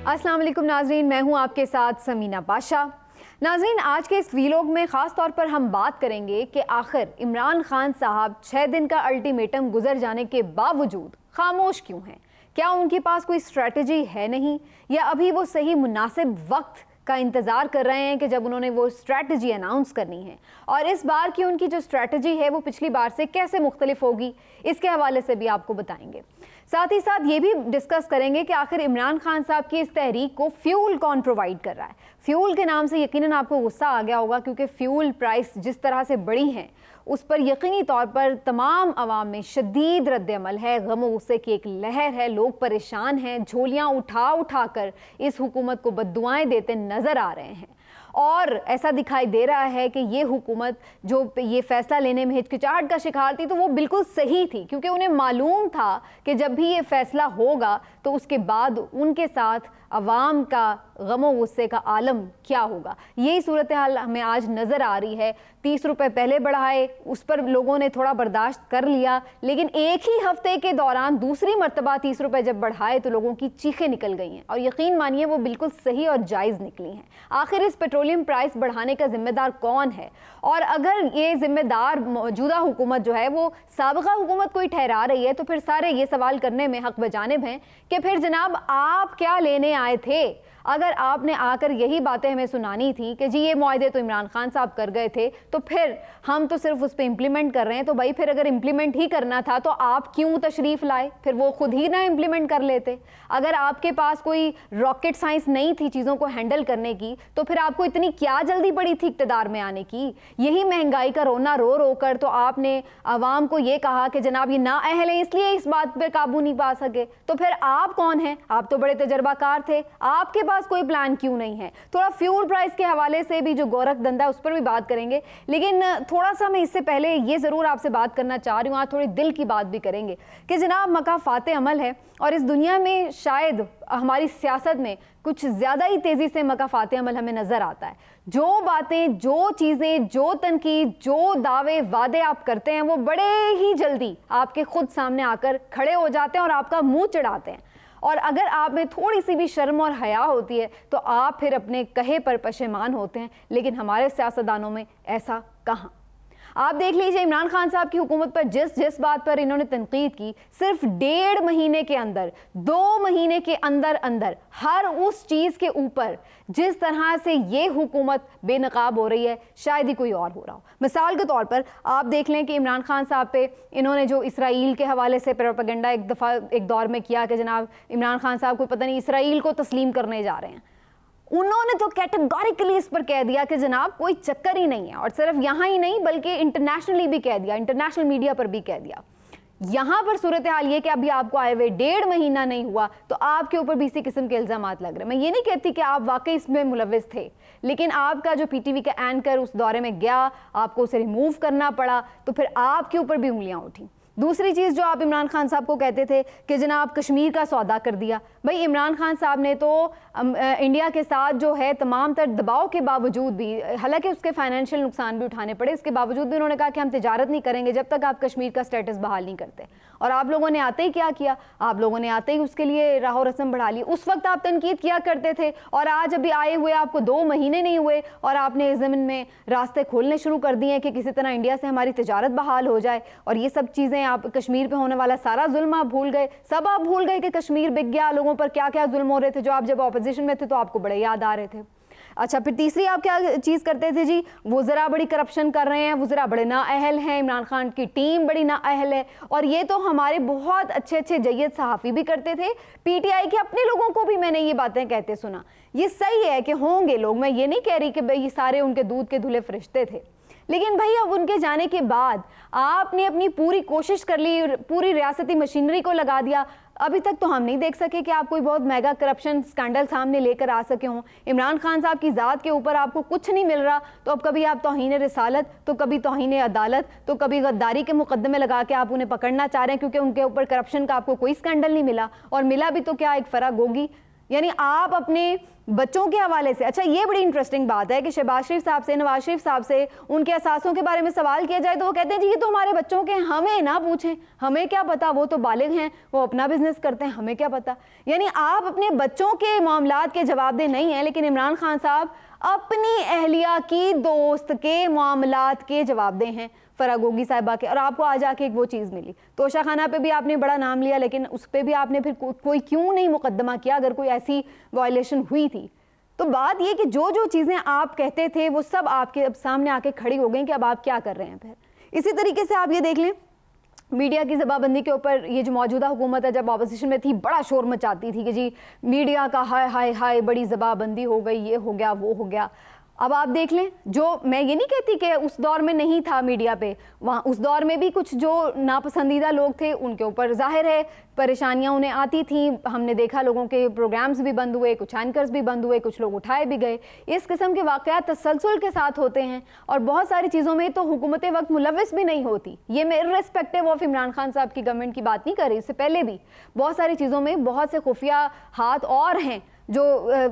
अस्सलाम वालेकुम नाज़रीन, मैं हूं आपके साथ समीना पाशा। नाज़रीन, आज के इस वीलॉग में ख़ास तौर पर हम बात करेंगे कि आखिर इमरान खान साहब 6 दिन का अल्टीमेटम गुजर जाने के बावजूद खामोश क्यों हैं? क्या उनके पास कोई स्ट्रेटजी है नहीं, या अभी वो सही मुनासिब वक्त का इंतज़ार कर रहे हैं कि जब उन्होंने वो स्ट्रैटेजी अनाउंस करनी है? और इस बार की उनकी जो स्ट्रैटेजी है वो पिछली बार से कैसे मुख्तलिफ होगी, इसके हवाले से भी आपको बताएंगे। साथ ही साथ ये भी डिस्कस करेंगे कि आखिर इमरान खान साहब की इस तहरीक को फ्यूल कौन प्रोवाइड कर रहा है। फ्यूल के नाम से यकीनन आपको गुस्सा आ गया होगा, क्योंकि फ्यूल प्राइस जिस तरह से बढ़ी हैं उस पर यकीनी तौर पर तमाम अवाम में शदीद रद्द-ए-अमल है, गम गुस्से की एक लहर है, लोग परेशान हैं, झोलियाँ उठा उठा कर इस हुकूमत को बद्दुआएं देते नज़र आ रहे हैं। और ऐसा दिखाई दे रहा है कि ये हुकूमत जो ये फ़ैसला लेने में हिचकिचाहट का शिकार थी, तो वो बिल्कुल सही थी, क्योंकि उन्हें मालूम था कि जब भी ये फ़ैसला होगा तो उसके बाद उनके साथ अवाम का गम गुस्से का आलम क्या होगा। यही सूरत हाल हमें आज नज़र आ रही है। 30 रुपये पहले बढ़ाए, उस पर लोगों ने थोड़ा बर्दाश्त कर लिया, लेकिन एक ही हफ्ते के दौरान दूसरी मरतबा 30 रुपये जब बढ़ाए तो लोगों की चीखें निकल गई हैं, और यकीन मानिए वो बिल्कुल सही और जायज़ निकली हैं। आखिर इस पेट्रोलियम प्राइस बढ़ाने का ज़िम्मेदार कौन है? और अगर ये ज़िम्मेदार मौजूदा हुकूमत जो है वो साबिक़ा हुकूमत कोई ठहरा रही है, तो फिर सारे ये सवाल करने में हक़ बजानिब हैं कि फिर जनाब आप क्या लेने आए थे? अगर आपने आकर यही बातें हमें सुनानी थी कि जी ये मुआहदे तो इमरान खान साहब कर गए थे, तो फिर हम तो सिर्फ उस पर इम्प्लीमेंट कर रहे हैं, तो भाई फिर अगर इम्प्लीमेंट ही करना था तो आप क्यों तशरीफ़ लाए? फिर वो खुद ही ना इम्प्लीमेंट कर लेते। अगर आपके पास कोई रॉकेट साइंस नहीं थी चीज़ों को हैंडल करने की, तो फिर आपको इतनी क्या जल्दी पड़ी थी इक़्तिदार में आने की? यही महंगाई का रोना रो रो कर तो आपने आवाम को ये कहा कि जनाब ये नाअहल है, इसलिए इस बात पर काबू नहीं पा सके। तो फिर आप कौन हैं? आप तो बड़े तजर्बाकार थे, आपके पास कोई प्लान क्यों नहीं है? थोड़ा फ्यूल प्राइस के हवाले से भी जो गोरख धंधा उस पर भी बात करेंगे, लेकिन थोड़ा सा मैं इससे पहले ये ज़रूर आपसे बात करना चाह रही हूँ, आज थोड़ी दिल की बात भी करेंगे कि जनाब मकाफ़ात अमल है, और इस दुनिया में शायद हमारी सियासत में कुछ ज़्यादा ही तेज़ी से मकाफ़ात अमल हमें नज़र आता है। जो बातें, जो चीज़ें, जो तनकीद, जो दावे वादे आप करते हैं, वो बड़े ही जल्दी आपके खुद सामने आकर खड़े हो जाते हैं और आपका मुँह चढ़ाते हैं। और अगर आप में थोड़ी सी भी शर्म और हया होती है तो आप फिर अपने कहे पर पशेमान होते हैं, लेकिन हमारे सियासतदानों में ऐसा कहाँ। आप देख लीजिए इमरान खान साहब की हुकूमत पर जिस बात पर इन्होंने तनकीद की, सिर्फ 1.5 महीने के अंदर, 2 महीने के अंदर अंदर हर उस चीज़ के ऊपर जिस तरह से ये हुकूमत बेनकाब हो रही है, शायद ही कोई और हो रहा हो। मिसाल के तौर पर आप देख लें कि इमरान खान साहब पे इन्होंने जो इसराइल के हवाले से प्रोपेगेंडा एक दौर में किया कि जनाब इमरान खान साहब को पता नहीं इसराइल को तस्लीम करने जा रहे हैं, उन्होंने तो कैटेगोरिकली इस पर कह दिया कि जनाब कोई चक्कर ही नहीं है। और सिर्फ यहाँ ही नहीं बल्कि इंटरनेशनली भी कह दिया, इंटरनेशनल मीडिया पर भी कह दिया। यहाँ पर सूरत हाल ये कि अभी आपको आए हुए 1.5 महीना नहीं हुआ तो आपके ऊपर भी इसी किस्म के इल्ज़ामात लग रहे हैं। मैं ये नहीं कहती कि आप वाकई इसमें मुलव्विस थे, लेकिन आपका जो PTV का एंकर उस दौरे में गया, आपको उसे रिमूव करना पड़ा, तो फिर आपके ऊपर भी उंगलियाँ उठी। दूसरी चीज़ जो आप इमरान खान साहब को कहते थे कि जनाब कश्मीर का सौदा कर दिया, भाई इमरान खान साहब ने तो इंडिया के साथ जो है तमाम तर दबाव के बावजूद भी, हालांकि उसके फाइनेंशियल नुकसान भी उठाने पड़े, इसके बावजूद भी उन्होंने कहा कि हम तिजारत नहीं करेंगे जब तक आप कश्मीर का स्टेटस बहाल नहीं करते। और आप लोगों ने आते ही क्या किया? आप लोगों ने आते ही उसके लिए राहो रस्म बढ़ा ली। उस वक्त आप तनकीद किया करते थे, और आज अभी आए हुए आपको 2 महीने नहीं हुए और आपने इस ज़मीन में रास्ते खोलने शुरू कर दिए हैं कि किसी तरह इंडिया से हमारी तिजारत बहाल हो जाए। और ये सब चीज़ें, आप कश्मीर पे होने वाला सारा जुल्म आप भूल गए। सब आप भूल गए कि कश्मीर बिक गया, लोगों पर क्या क्या जुल्म हो रहे थे, जो आप जब ऑपोजिशन में थे तो आपको बड़े याद आ रहे थे। अच्छा, फिर तीसरी आप क्या चीज़ करते थे जी? वुज़रा बड़ी करप्शन कर रहे हैं, वुज़रा बड़े नाअहल हैं, इमरान खान की टीम बड़ी नाअहल है। और ये तो हमारे बहुत अच्छे अच्छे जय्यद सहाफ़ी भी करते थे, PTI के अपने लोगों को भी मैंने ये बातें कहते सुना। ये सही है कि होंगे लोग, मैं ये नहीं कह रही कि भाई ये सारे उनके दूध के धुले फरिश्ते थे, लेकिन भाई अब उनके जाने के बाद आपने अपनी पूरी कोशिश कर ली, पूरी रियासती मशीनरी को लगा दिया। अभी तक तो हम नहीं देख सके कि आप कोई बहुत मेगा करप्शन स्कैंडल सामने लेकर आ सके हों। इमरान खान साहब की ज़ात के ऊपर आपको कुछ नहीं मिल रहा, तो अब कभी आप तौहीन रिसालत, तो कभी तौहीन अदालत, तो कभी गद्दारी के मुकदमे लगा के आप उन्हें पकड़ना चाह रहे हैं, क्योंकि उनके ऊपर करप्शन का आपको कोई स्कैंडल नहीं मिला। और मिला भी तो क्या, एक फरा गोगी यानी आप अपने बच्चों के हवाले से, अच्छा ये बड़ी इंटरेस्टिंग बात है कि शहबाज शरीफ साहब से, नवाज शरीफ साहब से उनके असासों के बारे में सवाल किया जाए तो वो कहते हैं जी ये तो हमारे बच्चों के, हमें ना पूछें, हमें क्या पता, वो तो बालिग हैं, वो अपना बिजनेस करते हैं, हमें क्या पता। यानी आप अपने बच्चों के मामलात के जवाबदेह नहीं हैं, लेकिन इमरान खान साहब अपनी अहलिया की दोस्त के मामलात के जवाबदेह हैं, फराह गोगी साहिबा के। और आपको आज आके एक वो चीज़ मिली, तोशा खाना पे भी आपने बड़ा नाम लिया, लेकिन उस पर भी आपने फिर कोई क्यों नहीं मुकदमा किया अगर कोई ऐसी वायलेशन हुई थी। तो बात ये कि जो जो चीज़ें आप कहते थे वो सब आपके अब सामने आके खड़ी हो गई कि अब आप क्या कर रहे हैं। फिर इसी तरीके से आप ये देख लें, मीडिया की ज़बाबंदी के ऊपर ये जो मौजूदा हुकूमत है जब अपोजिशन में थी बड़ा शोर मचाती थी कि जी मीडिया का हाय हाय हाय बड़ी ज़बाबंदी हो गई, ये हो गया वो हो गया। अब आप देख लें, जो मैं ये नहीं कहती कि उस दौर में नहीं था मीडिया पे, वहाँ उस दौर में भी कुछ जो नापसंदीदा लोग थे उनके ऊपर जाहिर है परेशानियाँ उन्हें आती थी। हमने देखा लोगों के प्रोग्राम्स भी बंद हुए, कुछ एंकर्स भी बंद हुए, कुछ लोग उठाए भी गए। इस किस्म के वाक़यात तसलसल के साथ होते हैं और बहुत सारी चीज़ों में तो हुकूमत वक्त मुलविस भी नहीं होती। ये मैं इर्रेस्पेक्टिव ऑफ इमरान खान साहब की गवर्नमेंट की बात नहीं कर रही, इससे पहले भी बहुत सारी चीज़ों में बहुत से खुफिया हाथ और हैं जो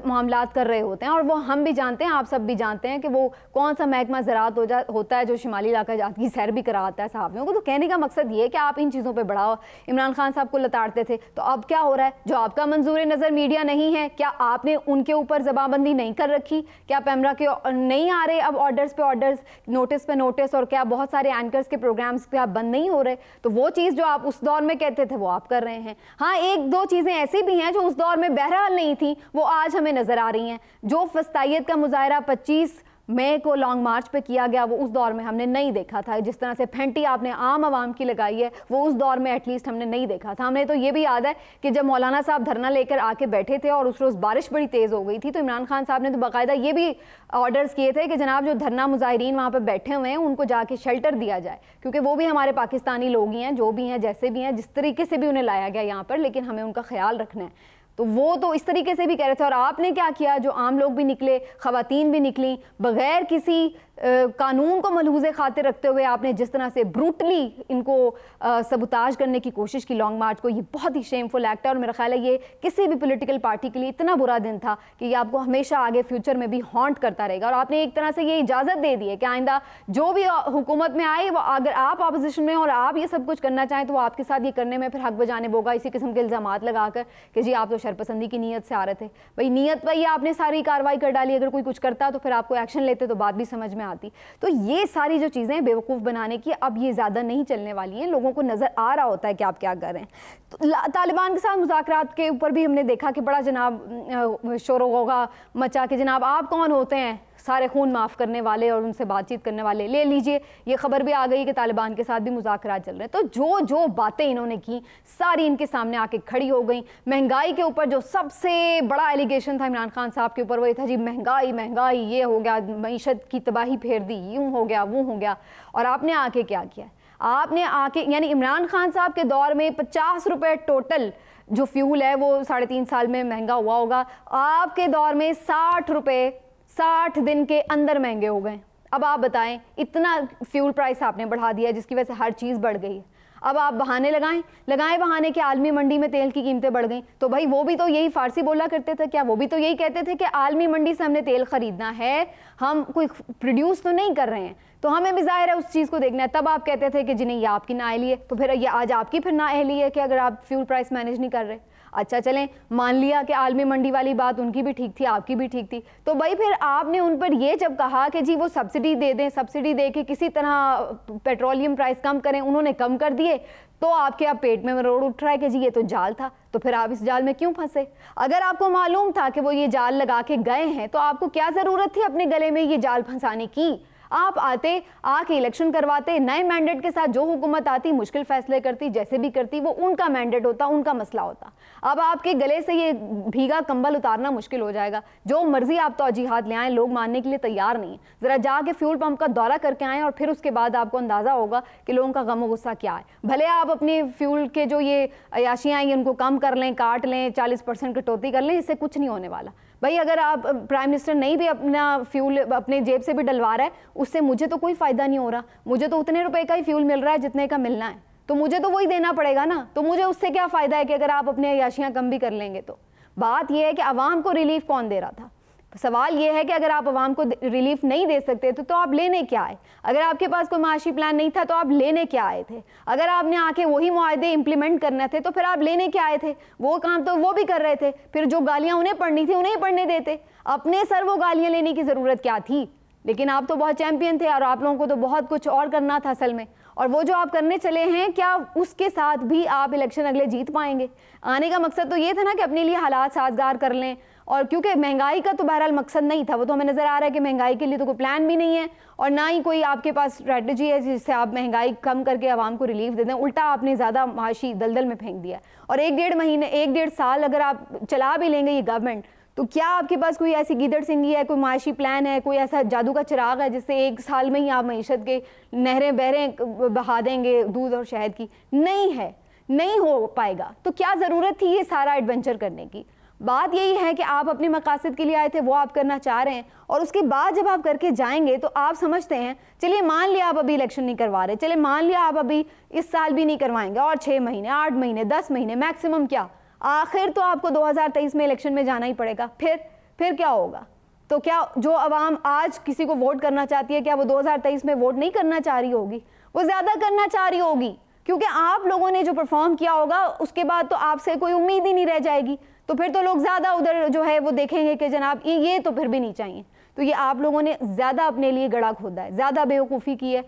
मामलात कर रहे होते हैं। और वो हम भी जानते हैं, आप सब भी जानते हैं कि वो कौन सा महकमा ज़राअत होता है जो शुमाली इलाका जात की सैर भी कराता है सहाफ़ियों को। तो कहने का मकसद ये है कि आप इन चीज़ों पे बढ़ाओ। इमरान खान साहब को लताड़ते थे, तो अब क्या हो रहा है? जो आपका मंजूर नज़र मीडिया नहीं है, क्या आपने उनके ऊपर ज़बाबंदी नहीं कर रखी? क्या पैमरा के नहीं आ रहे अब ऑर्डर्स पे ऑर्डर्स, नोटिस पे नोटिस, और क्या बहुत सारे एंकर्स के प्रोग्राम्स पे आप बंद नहीं हो रहे? तो वो चीज़ जो आप उस दौर में कहते थे वो आप कर रहे हैं। हाँ, एक दो चीज़ें ऐसी भी हैं जो उस दौर में बहरहाल नहीं थी, वो आज हमें नजर आ रही हैं। जो फस्तायत का मुजाहरा 25 मई को लॉन्ग मार्च पे किया गया वो उस दौर में हमने नहीं देखा था। जिस तरह से फेंटी आपने आम आवाम की लगाई है वो उस दौर में एटलीस्ट हमने नहीं देखा था। हमें तो ये भी याद है कि जब मौलाना साहब धरना लेकर आके बैठे थे और उस रोज़ बारिश बड़ी तेज़ हो गई थी, तो इमरान खान साहब ने तो बाकायदा ये भी ऑर्डर्स किए थे कि जनाब जो धरना मुजाहिरीन वहाँ पर बैठे हुए हैं उनको जाके शेल्टर दिया जाए, क्योंकि वो भी हमारे पाकिस्तानी लोग ही हैं, जो भी हैं, जैसे भी हैं, जिस तरीके से भी उन्हें लाया गया यहाँ पर, लेकिन हमें उनका ख्याल रखना है। तो वो तो इस तरीके से भी कह रहे थे। और आपने क्या किया, जो आम लोग भी निकले, ख़वातीन भी निकली, बग़ैर किसी कानून को मलहूज़े खातिर रखते हुए आपने जिस तरह से ब्रूटली इनको सबुताज करने की कोशिश की लॉन्ग मार्च को, ये बहुत ही शेमफुल एक्ट है। और मेरा ख्याल है ये किसी भी पॉलिटिकल पार्टी के लिए इतना बुरा दिन था कि ये आपको हमेशा आगे फ्यूचर में भी हॉन्ट करता रहेगा। और आपने एक तरह से ये इजाज़त दे दी है कि आइंदा जो भी हुकूमत में आए, वो अगर आप अपोजिशन में और आप ये सब कुछ करना चाहें तो वो आपके साथ ये करने में फिर हक बजानिब होगा, इसी किस्म के इल्ज़ामात लगाकर कि जी आप तो शरपसंदी की नीयत से आ रहे थे। भाई नीयत पर आपने सारी कार्रवाई कर डाली, अगर कोई कुछ करता तो फिर आपको एक्शन लेते तो बात भी समझ में आती। तो ये सारी जो चीज़ें बेवकूफ़ बनाने की अब ये ज़्यादा नहीं चलने वाली हैं, लोगों को नज़र आ रहा होता है कि आप क्या कर रहे हैं। तो तालिबान के साथ मुज़ाकरात के ऊपर भी हमने देखा कि बड़ा जनाब शोर होगा मचा कि जनाब आप कौन होते हैं सारे खून माफ़ करने वाले और उनसे बातचीत करने वाले। ले लीजिए, ये खबर भी आ गई कि तालिबान के साथ भी मुज़ाकरात चल रहे हैं। तो जो जो बातें इन्होंने की सारी इनके सामने आके खड़ी हो गई। महंगाई के ऊपर जो सबसे बड़ा एलिगेशन था इमरान खान साहब के ऊपर वो ये था जी महंगाई महंगाई, ये हो गया, मईशत की तबाही फेर दी, यूँ हो गया वो हो गया। और आपने आके क्या किया? आपने आके यानी इमरान खान साहब के दौर में 50 रुपये टोटल जो फ्यूल है वो 3.5 साल में महंगा हुआ होगा। आपके दौर में 60 रुपये 60 दिन के अंदर महंगे हो गए। अब आप बताएं, इतना फ्यूल प्राइस आपने बढ़ा दिया जिसकी वजह से हर चीज़ बढ़ गई है। अब आप बहाने लगाएं बहाने कि आलमी मंडी में तेल की कीमतें बढ़ गई। तो भाई वो भी तो यही फारसी बोला करते थे क्या? वो भी तो यही कहते थे कि आलमी मंडी से हमने तेल खरीदना है, हम कोई प्रोड्यूस तो नहीं कर रहे हैं, तो हमें भी जाहिर है उस चीज़ को देखना है। तब आप कहते थे कि जी नहीं ये आपकी नाअहली है, तो फिर ये आज आपकी फिर नाअहली है कि अगर आप फ्यूल प्राइस मैनेज नहीं कर रहे। अच्छा चलें, मान लिया कि आलमी मंडी वाली बात उनकी भी ठीक थी, आपकी भी ठीक थी, तो भाई फिर आपने उन पर ये जब कहा कि जी वो सब्सिडी दे दें, सब्सिडी दे के किसी तरह पेट्रोलियम प्राइस कम करें, उन्होंने कम कर दिए, तो आपके आप पेट में रोड उठ रहा है कि जी ये तो जाल था। तो फिर आप इस जाल में क्यों फंसे? अगर आपको मालूम था कि वो ये जाल लगा के गए हैं तो आपको क्या ज़रूरत थी अपने गले में ये जाल फंसाने की? आप आके इलेक्शन करवाते, नए मैंडेट के साथ जो हुकूमत आती मुश्किल फैसले करती, जैसे भी करती, वो उनका मैंडेट होता, उनका मसला होता। अब आपके गले से ये भीगा कंबल उतारना मुश्किल हो जाएगा। जो मर्जी आप तौजीहात ले आएँ, लोग मानने के लिए तैयार नहीं है। ज़रा जाके फ्यूल पंप का दौरा करके आएँ और फिर उसके बाद आपको अंदाज़ा होगा कि लोगों का गम व गुस्सा क्या है। भले आप अपने फ्यूल के जो ये अयाशियाँ हैं उनको कम कर लें, काट लें, 40% कटौती कर लें, इससे कुछ नहीं होने वाला। भाई अगर आप प्राइम मिनिस्टर नहीं भी अपना फ्यूल अपने जेब से भी डलवा रहा है, उससे मुझे तो कोई फ़ायदा नहीं हो रहा। मुझे तो उतने रुपए का ही फ्यूल मिल रहा है जितने का मिलना है, तो मुझे तो वही देना पड़ेगा ना। तो मुझे उससे क्या फ़ायदा है कि अगर आप अपने अयाशियाँ कम भी कर लेंगे तो बात यह है कि आवाम को रिलीफ कौन दे रहा था। सवाल ये है कि अगर आप आवाम को रिलीफ नहीं दे सकते तो आप लेने क्या आए? अगर आपके पास कोई माशी प्लान नहीं था तो आप लेने क्या आए थे? अगर आपने आके वही मुआहदे इंप्लीमेंट करने थे तो फिर आप लेने क्या आए थे? वो काम तो वो भी कर रहे थे, फिर जो गालियां उन्हें पढ़नी थी उन्हें पढ़ने देते। अपने सर वो गालियां लेने की ज़रूरत क्या थी? लेकिन आप तो बहुत चैंपियन थे और आप लोगों को तो बहुत कुछ और करना था असल में। और वो जो आप करने चले हैं, क्या उसके साथ भी आप इलेक्शन अगले जीत पाएंगे? आने का मकसद तो ये था ना कि अपने लिए हालात साजगार कर लें, और क्योंकि महंगाई का तो बहरहाल मकसद नहीं था, वो तो हमें नज़र आ रहा है कि महंगाई के लिए तो कोई प्लान भी नहीं है और ना ही कोई आपके पास स्ट्रैटेजी है जिससे आप महंगाई कम करके आवाम को रिलीफ दे दें। उल्टा आपने ज़्यादा माशी दलदल में फेंक दिया। और 1-1.5 साल अगर आप चला भी लेंगे ये गवर्नमेंट, तो क्या आपके पास कोई ऐसी गीदड़ सिंगी है, कोई माशी प्लान है, कोई ऐसा जादू का चिराग है जिससे 1 साल में ही आप मईशत के नहरें बहरें बहा देंगे दूध और शहद की? नहीं है, नहीं हो पाएगा। तो क्या ज़रूरत थी ये सारा एडवेंचर करने की? बात यही है कि आप अपने मकासद के लिए आए थे, वो आप करना चाह रहे हैं, और उसके बाद जब आप करके जाएंगे तो आप समझते हैं, चलिए मान लिया आप अभी इलेक्शन नहीं करवा रहे, चलिए मान लिया आप अभी इस साल भी नहीं करवाएंगे, और 6 महीने, 8 महीने, 10 महीने मैक्सिमम, क्या आखिर तो आपको 2023 में इलेक्शन में जाना ही पड़ेगा। फिर क्या होगा? तो क्या जो आवाम आज किसी को वोट करना चाहती है, क्या वो 2023 में वोट नहीं करना चाह रही होगी? वो ज़्यादा करना चाह रही होगी, क्योंकि आप लोगों ने जो परफॉर्म किया होगा उसके बाद तो आपसे कोई उम्मीद ही नहीं रह जाएगी। तो फिर तो लोग ज़्यादा उधर जो है वो देखेंगे कि जनाब ये तो फिर भी नहीं चाहिए। तो ये आप लोगों ने ज़्यादा अपने लिए गड़ा खोदा है, ज़्यादा बेवकूफ़ी की है।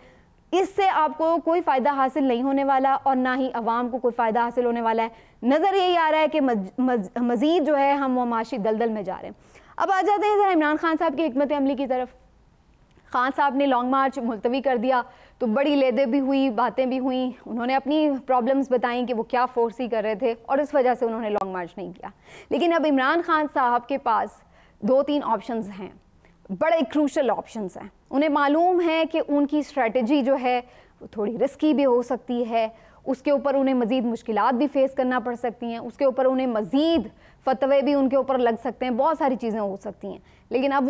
इससे आपको कोई फ़ायदा हासिल नहीं होने वाला और ना ही अवाम को कोई फ़ायदा हासिल होने वाला है। नज़र यही आ रहा है कि मज़ीद जो है हम वो माशी दलदल में जा रहे हैं। अब आ जाते हैं ज़रा इमरान खान साहब की हिकमत अमली की तरफ। खान साहब ने लॉन्ग मार्च मुलतवी कर दिया तो बड़ी लेदे भी हुई, बातें भी हुई, उन्होंने अपनी प्रॉब्लम्स बताई कि वो क्या फोर्स ही कर रहे थे और इस वजह से उन्होंने लॉन्ग मार्च नहीं किया। लेकिन अब इमरान खान साहब के पास 2-3 ऑप्शंस हैं, बड़े क्रूशल ऑप्शंस हैं। उन्हें मालूम है कि उनकी स्ट्रेटजी जो है वो थोड़ी रिस्की भी हो सकती है, उसके ऊपर उन्हें मज़ीद मुश्किलात भी फेस करना पड़ सकती हैं, उसके ऊपर उन्हें मज़ीद फतवे भी उनके ऊपर लग सकते हैं, बहुत सारी चीज़ें हो सकती हैं। लेकिन अब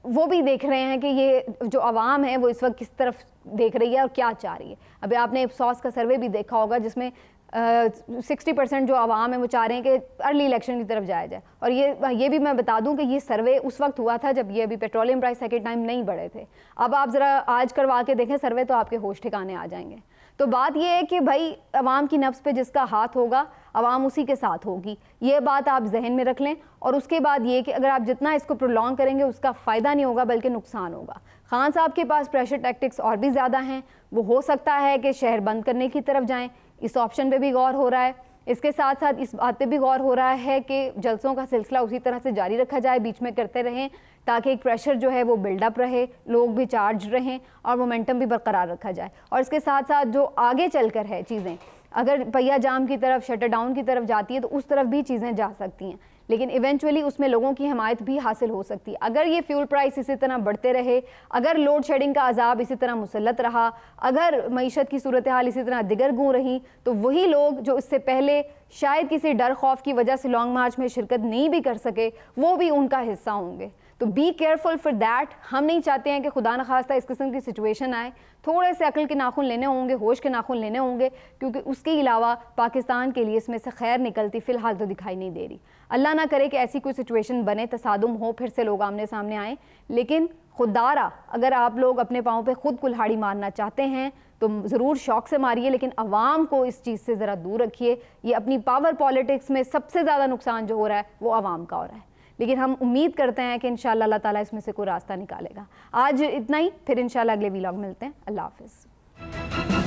वो भी देख रहे हैं कि ये जो आवाम है वो इस वक्त किस तरफ देख रही है और क्या चाह रही है। अभी आपने इप्सॉस का सर्वे भी देखा होगा जिसमें 60% जो आवाम है वो चाह रहे हैं कि अर्ली इलेक्शन की तरफ जाया जाए। और ये भी मैं बता दूं कि ये सर्वे उस वक्त हुआ था जब ये अभी पेट्रोलियम प्राइस सेकेंड टाइम नहीं बढ़े थे। अब आप ज़रा आज करवा के देखें सर्वे तो आपके होश ठिकाने आ जाएंगे। तो बात यह है कि भाई अवाम की नफ्स पे जिसका हाथ होगा अवाम उसी के साथ होगी, ये बात आप जहन में रख लें। और उसके बाद ये कि अगर आप जितना इसको प्रोलॉन्ग करेंगे उसका फ़ायदा नहीं होगा बल्कि नुकसान होगा। खान साहब के पास प्रेशर टैक्टिक्स और भी ज़्यादा हैं, वो हो सकता है कि शहर बंद करने की तरफ जाएं, इस ऑप्शन पे भी गौर हो रहा है। इसके साथ साथ इस बात पे भी गौर हो रहा है कि जलसों का सिलसिला उसी तरह से जारी रखा जाए, बीच में करते रहें ताकि एक प्रेशर जो है वो बिल्डअप रहे, लोग भी चार्ज रहें और मोमेंटम भी बरकरार रखा जाए। और इसके साथ साथ जो आगे चलकर है चीज़ें, अगर पहिया जाम की तरफ, शटर डाउन की तरफ जाती है तो उस तरफ भी चीज़ें जा सकती हैं, लेकिन इवेंचुअली उसमें लोगों की हमायत भी हासिल हो सकती है। अगर ये फ्यूल प्राइस इसी तरह बढ़ते रहे, अगर लोड शेडिंग का अजाब इसी तरह मुसल्लत रहा, अगर मईशत की सूरत हाल इसी तरह दिगर गूं रही, तो वही लोग जो इससे पहले शायद किसी डर खौफ की वजह से लॉन्ग मार्च में शिरकत नहीं भी कर सके, वो भी उनका हिस्सा होंगे। तो बी केयरफुल फॉर दैट। हम नहीं चाहते हैं कि खुदा न खास्ता इस किस्म की सिचुएशन आए। थोड़े से अकल के नाखून लेने होंगे, होश के नाखून लेने होंगे, क्योंकि उसके अलावा पाकिस्तान के लिए इसमें से खैर निकलती फ़िलहाल तो दिखाई नहीं दे रही। अल्लाह ना करे कि ऐसी कोई सिचुएशन बने, तसादुम हो, फिर से लोग आमने सामने आएँ। लेकिन खुदारा अगर आप लोग अपने पाँव पे खुद कुल्हाड़ी मारना चाहते हैं तो ज़रूर शौक़ से मारिए, लेकिन अवाम को इस चीज़ से ज़रा दूर रखिए। ये अपनी पावर पॉलिटिक्स में सबसे ज़्यादा नुकसान जो हो रहा है वो अवाम का हो रहा है। लेकिन हम उम्मीद करते हैं कि इंशाअल्लाह अल्लाह ताला इसमें से कोई रास्ता निकालेगा। आज इतना ही, फिर इंशाअल्लाह अगले व्लॉग मिलते हैं। अल्लाह हाफ़िज़।